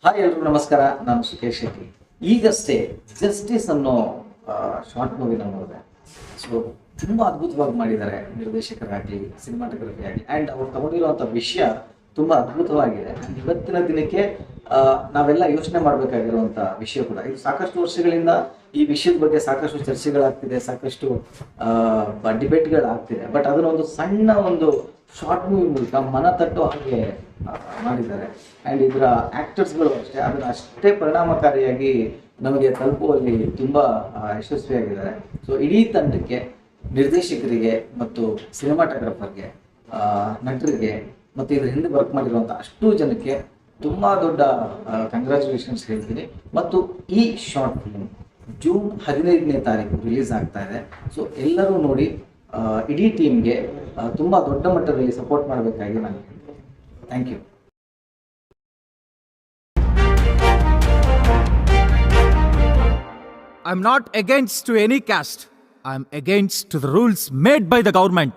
Hi ಎಲ್ರಿಗೂ ನಮಸ್ಕಾರ. ನಾನು ಸುಖೇಶ್ ಶೆಟ್ಟಿ. ಈಗಷ್ಟೇ ಜಸ್ಟಿಸ್ ಅನ್ನೋ ಶಾರ್ಟ್ ಮೂವಿನ ನೋಡಿದೆ. ಸೊ ತುಂಬ ಅದ್ಭುತವಾಗಿ ಮಾಡಿದ್ದಾರೆ, ನಿರ್ದೇಶಕರಾಗಲಿ ಸಿನಿಮಾಟೋಗ್ರಫಿ ಆಗಲಿ. ಆ್ಯಂಡ್ ಅವ್ರು ತಗೊಂಡಿರುವಂಥ ವಿಷಯ ತುಂಬ ಅದ್ಭುತವಾಗಿದೆ. ಆ್ಯಂಡ್ ಇವತ್ತಿನ ದಿನಕ್ಕೆ ನಾವೆಲ್ಲ ಯೋಚನೆ ಮಾಡಬೇಕಾಗಿರುವಂಥ ವಿಷಯ ಕೂಡ ಇದು. ಸಾಕಷ್ಟು ವರ್ಷಗಳಿಂದ ಈ ವಿಷಯದ ಬಗ್ಗೆ ಸಾಕಷ್ಟು ಚರ್ಚೆಗಳಾಗ್ತಿದೆ, ಸಾಕಷ್ಟು ಡಿಬೇಟ್ಗಳಾಗ್ತಿದೆ. ಬಟ್ ಅದನ್ನ ಒಂದು ಸಣ್ಣ ಒಂದು ಶಾರ್ಟ್ ಮೂವಿ ಮೂಲಕ ಮನ ತಟ್ಟೋ ಹಾಗೆ ಮಾಡಿದ್ದಾರೆ. ಆ್ಯಂಡ್ ಇದರ ಆ್ಯಕ್ಟರ್ಸ್ಗಳು ಅಷ್ಟೇ ಅದನ್ನು ಅಷ್ಟೇ ಪರಿಣಾಮಕಾರಿಯಾಗಿ ನಮಗೆ ತಲುಪುವಲ್ಲಿ ತುಂಬ ಯಶಸ್ವಿಯಾಗಿದ್ದಾರೆ. ಸೊ ಇಡೀ ತಂಡಕ್ಕೆ, ನಿರ್ದೇಶಕರಿಗೆ ಮತ್ತು ಸಿನಿಮಾಟೋಗ್ರಫರ್ಗೆ, ನಟರಿಗೆ ಮತ್ತು ಇದ್ರ ಹಿಂದೆ ವರ್ಕ್ ಮಾಡಿರುವಂಥ ಅಷ್ಟು ಜನಕ್ಕೆ ತುಂಬ ದೊಡ್ಡ ಕಂಗ್ರ್ಯಾಚುಲೇಷನ್ಸ್ ಹೇಳ್ತೀನಿ. ಮತ್ತು ಈ ಶಾರ್ಟ್ ಫಿಲ್ಮ್ ಜೂನ್ 15ನೇ ತಾರೀಕು ರಿಲೀಸ್ ಆಗ್ತಾ ಇದೆ. ಸೊ ಎಲ್ಲರೂ ನೋಡಿ, ಇಡೀ ಟೀಮ್ಗೆ ತುಂಬ ದೊಡ್ಡ ಮಟ್ಟದಲ್ಲಿ ಸಪೋರ್ಟ್ ಮಾಡಬೇಕಾಗಿ ನಾನು ಹೇಳ್ತೀನಿ. Thank you. I'm not against to any caste. I'm against to the rules made by the government.